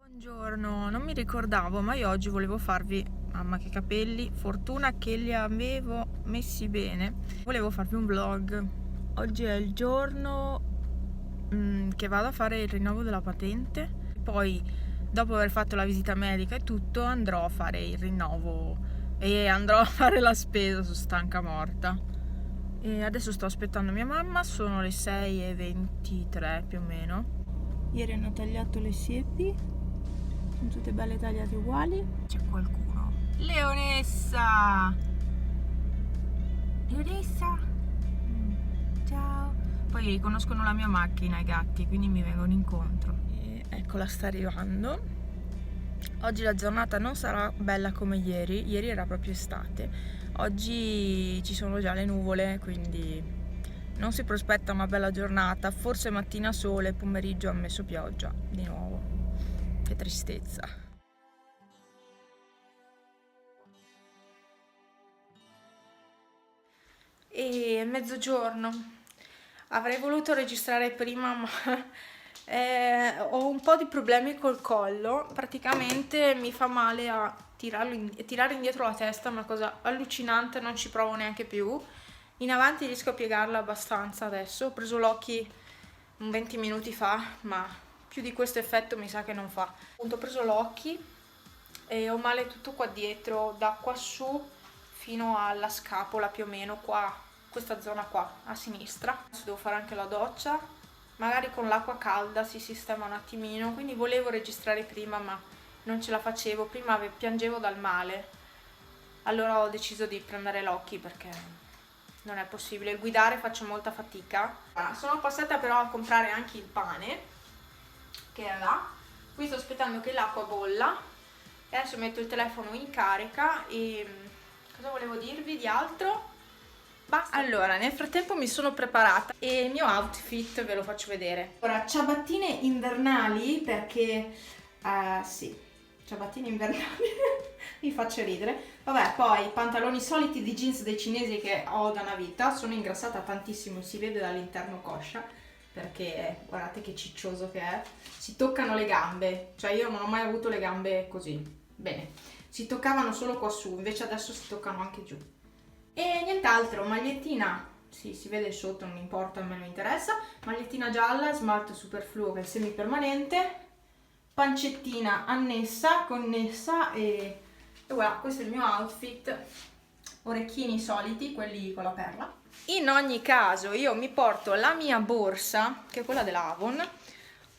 Buongiorno, non mi ricordavo, ma io oggi volevo farvi, mamma che capelli, fortuna che li avevo messi bene. Volevo farvi un vlog. Oggi è il giorno che vado a fare il rinnovo della patente. Poi, dopo aver fatto la visita medica e tutto, andrò a fare il rinnovo e andrò a fare la spesa, sono stanca morta. E adesso sto aspettando mia mamma, sono le 6:23 più o meno. Ieri hanno tagliato le siepi, sono tutte belle tagliate uguali. C'è qualcuno. Leonessa! Leonessa! Ciao! Poi riconoscono la mia macchina i gatti, quindi mi vengono incontro. E eccola, sta arrivando. Oggi la giornata non sarà bella come ieri era proprio estate. Oggi ci sono già le nuvole, quindi non si prospetta una bella giornata. Forse mattina sole, pomeriggio ha messo pioggia di nuovo. Che tristezza. E mezzogiorno. Avrei voluto registrare prima, ma ho un po' di problemi col collo. Praticamente mi fa male a tirare indietro la testa, è una cosa allucinante, non ci provo neanche più. In avanti riesco a piegarla abbastanza adesso. Ho preso l'occhi 20 minuti fa, ma più di questo effetto mi sa che non fa. Appunto, ho preso l'occhi e ho male tutto qua dietro, da qua su fino alla scapola più o meno, qua, questa zona qua a sinistra. Adesso devo fare anche la doccia, magari con l'acqua calda si sistema un attimino, quindi volevo registrare prima ma non ce la facevo, prima piangevo dal male, allora ho deciso di prendere l'occhi perché non è possibile, guidare faccio molta fatica. Sono passata però a comprare anche il pane che è là, qui sto aspettando che l'acqua bolla e adesso metto il telefono in carica. E cosa volevo dirvi di altro? Basta. Allora, nel frattempo mi sono preparata e il mio outfit ve lo faccio vedere. Ora, ciabattine invernali perché sì, ciabattine invernali mi faccio ridere. Vabbè, poi pantaloni soliti di jeans dei cinesi che ho da una vita. Sono ingrassata tantissimo, si vede dall'interno coscia perché guardate che ciccioso che è. Si toccano le gambe, cioè io non ho mai avuto le gambe così. Bene, si toccavano solo qua su, invece adesso si toccano anche giù. E nient'altro, magliettina, sì, si vede sotto, non importa, a me non interessa. Magliettina gialla, smalto superfluo che è semipermanente, pancettina annessa, connessa e voilà, questo è il mio outfit. Orecchini soliti, quelli con la perla. In ogni caso io mi porto la mia borsa, che è quella della Avon,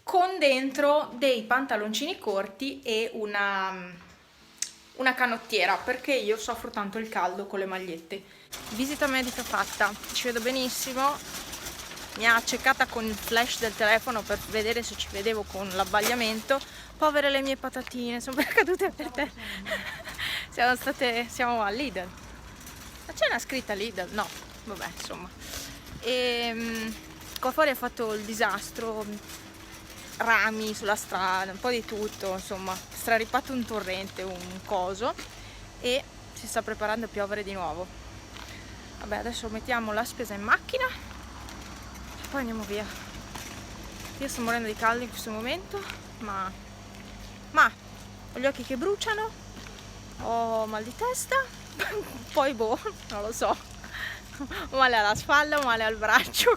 con dentro dei pantaloncini corti e una canottiera, perché io soffro tanto il caldo con le magliette. Visita medica fatta, ci vedo benissimo. Mi ha accecata con il flash del telefono per vedere se ci vedevo con l'abbagliamento. Povere le mie patatine, sono cadute per terra. Siamo a Lidl. Ma c'è una scritta Lidl? No, vabbè, insomma. E qua fuori ha fatto il disastro, rami sulla strada, un po' di tutto, insomma, strarippato un torrente, un coso, e si sta preparando a piovere di nuovo. Vabbè, adesso mettiamo la spesa in macchina e poi andiamo via. Io sto morendo di caldo in questo momento, ma ho gli occhi che bruciano, ho mal di testa, poi boh, non lo so, male alla spalla, male al braccio,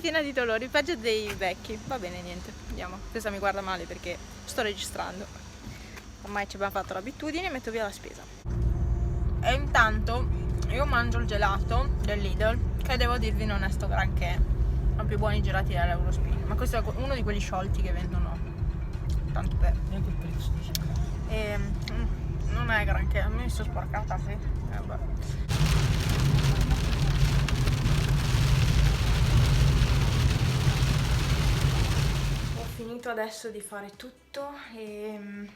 piena di dolori, peggio dei vecchi. Va bene, niente, andiamo. Questa mi guarda male perché sto registrando, ormai ci abbiamo fatto l'abitudine, metto via la spesa. E intanto io mangio il gelato del Lidl, che devo dirvi non è sto granché, sono più buoni i gelati dell'Eurospin, ma questo è uno di quelli sciolti che vendono tanto per. Neanche il prezzo, e non è granché, a me mi sono sporcata, sì. Vabbè. Ho finito adesso di fare tutto e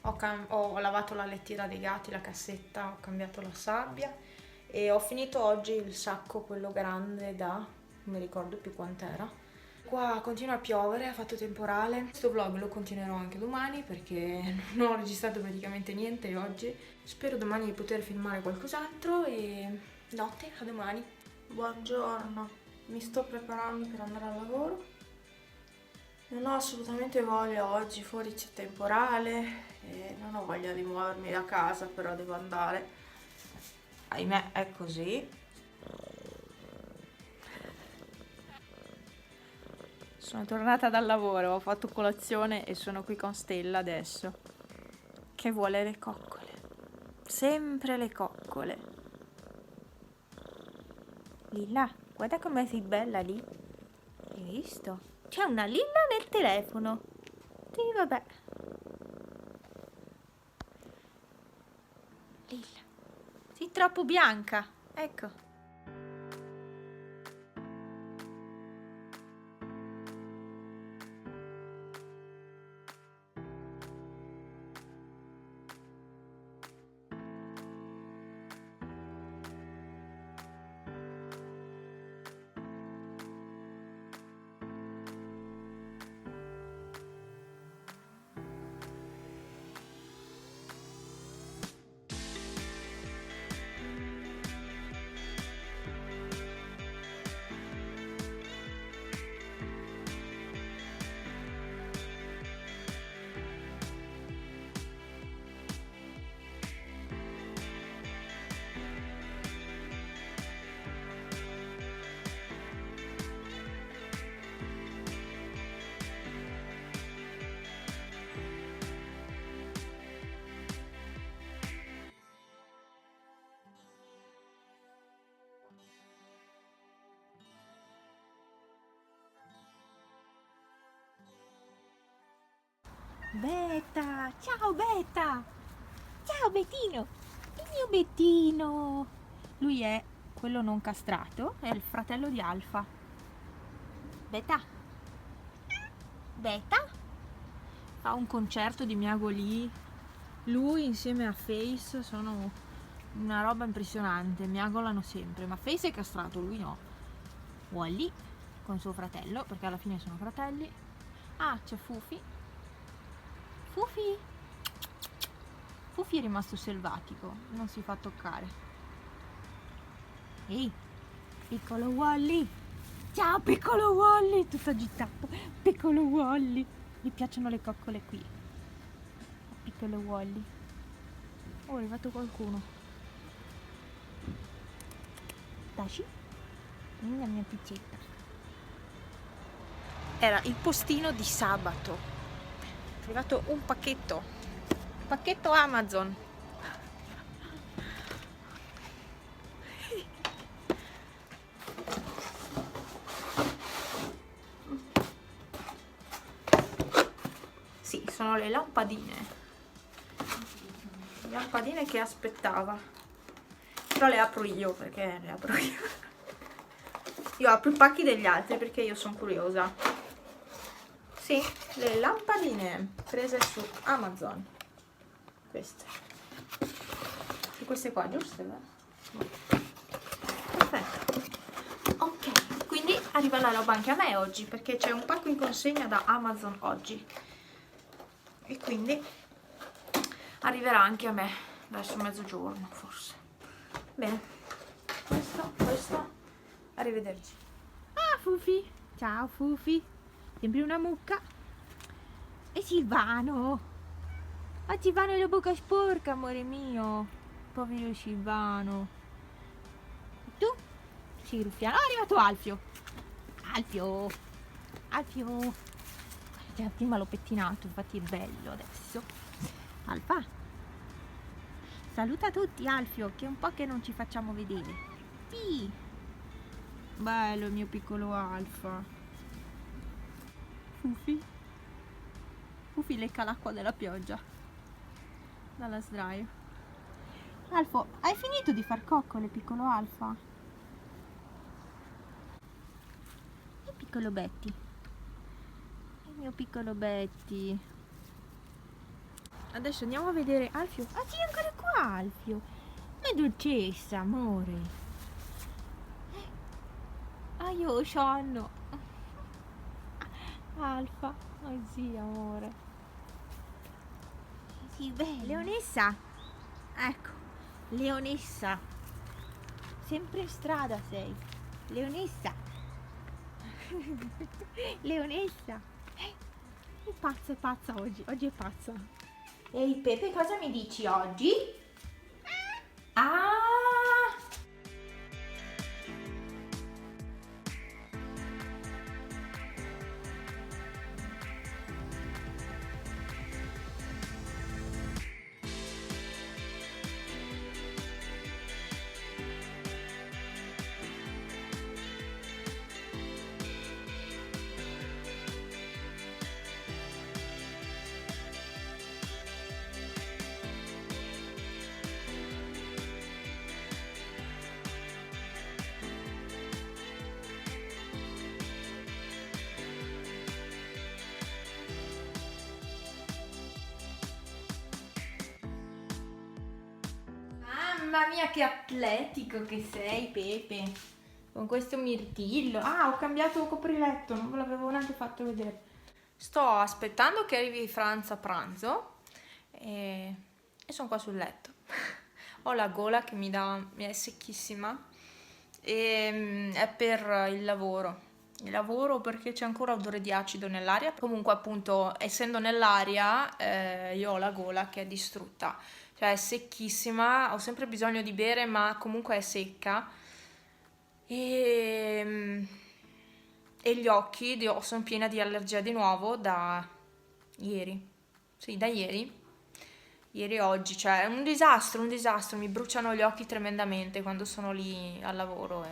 ho lavato la lettiera dei gatti, la cassetta, ho cambiato la sabbia e ho finito oggi il sacco, quello grande da, non mi ricordo più quant'era. Qua continua a piovere, ha fatto temporale. Questo vlog lo continuerò anche domani perché non ho registrato praticamente niente oggi. Spero domani di poter filmare qualcos'altro e notte, a domani. Buongiorno, mi sto preparando per andare al lavoro. Non ho assolutamente voglia oggi, fuori c'è temporale e non ho voglia di muovermi da casa, però devo andare. Ahimè, è così. Sono tornata dal lavoro, ho fatto colazione e sono qui con Stella adesso, che vuole le coccole. Sempre le coccole. Lilla, guarda come sei bella lì. Hai visto? C'è una Lilla nel telefono. Sì, vabbè. Lilla, sei troppo bianca. Ecco. Betta, ciao Betta, ciao Bettino, il mio Bettino. Lui è quello non castrato, è il fratello di Alfa. Betta, Betta, fa un concerto di Miago lì. Lui insieme a Face sono una roba impressionante, miagolano sempre, ma Face è castrato, lui no. Wally con suo fratello, perché alla fine sono fratelli. Ah, c'è Fufi. Fufi! Fufi è rimasto selvatico, non si fa toccare. Ehi, piccolo Wally! Ciao piccolo Wally! Tutto agitato. Piccolo Wally! Gli piacciono le coccole qui. Piccolo Wally. Oh, è arrivato qualcuno. Taci? La mia piccetta. Era il postino di sabato. È arrivato un pacchetto Amazon. Sì, sono le lampadine che aspettava, però le apro io, perché le apro io apro i pacchi degli altri perché io sono curiosa. Sì, le lampadine prese su Amazon, queste qua, giuste? Perfetto. Ok, quindi arriva la roba anche a me oggi, perché c'è un pacco in consegna da Amazon oggi e quindi arriverà anche a me verso mezzogiorno forse. Bene, questo, arrivederci. Ah, Fufi, ciao Fufi, sembri una mucca. E Silvano, ma Silvano è la bocca sporca, amore mio, povero Silvano. E tu? Si gruffiano. Oh, è arrivato Alfio, cioè, prima l'ho pettinato, infatti è bello adesso. Alfa, saluta tutti Alfio, che è un po' che non ci facciamo vedere. Sì, bello il mio piccolo Alfa. Fufi lecca l'acqua della pioggia dalla sdraio. Alfo, hai finito di far coccole, piccolo Alfa? Il piccolo Betty, il mio piccolo Betty. Adesso andiamo a vedere Alfio. Ah sì, ancora qua Alfio. Ma dolcezza, amore. Ah, io sonno. Alfa. Oh sì, amore. Sì, beh, Leonessa. Ecco, Leonessa. Sempre in strada sei. Leonessa. Leonessa. È pazza oggi è pazza. Ehi Pepe, cosa mi dici oggi? Ah! Mamma mia, che atletico che sei, Pepe. Con questo mirtillo. Ah, ho cambiato copriletto, non ve l'avevo neanche fatto vedere. Sto aspettando che arrivi Franz a pranzo e sono qua sul letto. Ho la gola che mi è secchissima e è per il lavoro. Il lavoro perché c'è ancora odore di acido nell'aria. Comunque, appunto, essendo nell'aria, io ho la gola che è distrutta. Cioè è secchissima, ho sempre bisogno di bere, ma comunque è secca. E, e gli occhi sono piena di allergia di nuovo da ieri. Sì, da ieri. Ieri e oggi, cioè è un disastro, mi bruciano gli occhi tremendamente quando sono lì al lavoro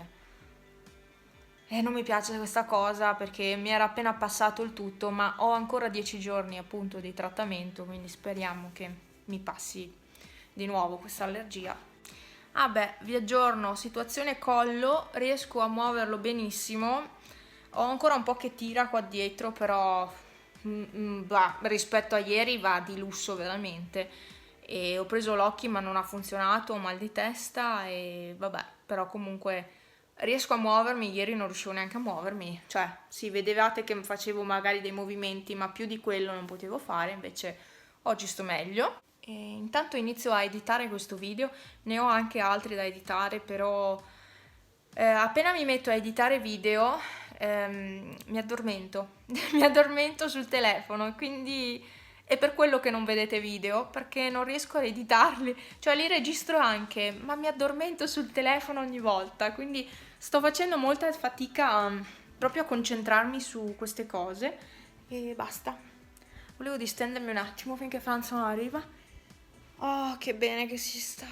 e non mi piace questa cosa perché mi era appena passato il tutto, ma ho ancora 10 giorni appunto di trattamento, quindi speriamo che mi passi di nuovo questa allergia. Ah beh, vi aggiorno, situazione collo, riesco a muoverlo benissimo, ho ancora un po' che tira qua dietro, però rispetto a ieri va di lusso veramente. E ho preso l'occhio ma non ha funzionato, ho mal di testa e vabbè, però comunque riesco a muovermi, ieri non riuscivo neanche a muovermi, cioè sì, vedevate che facevo magari dei movimenti, ma più di quello non potevo fare, invece oggi sto meglio. E intanto inizio a editare questo video, ne ho anche altri da editare, però appena mi metto a editare video mi addormento, mi addormento sul telefono e quindi è per quello che non vedete video, perché non riesco a editarli, cioè li registro anche, ma mi addormento sul telefono ogni volta, quindi sto facendo molta fatica proprio a concentrarmi su queste cose e basta. Volevo distendermi un attimo finché Franz non arriva. Oh, che bene che si sta.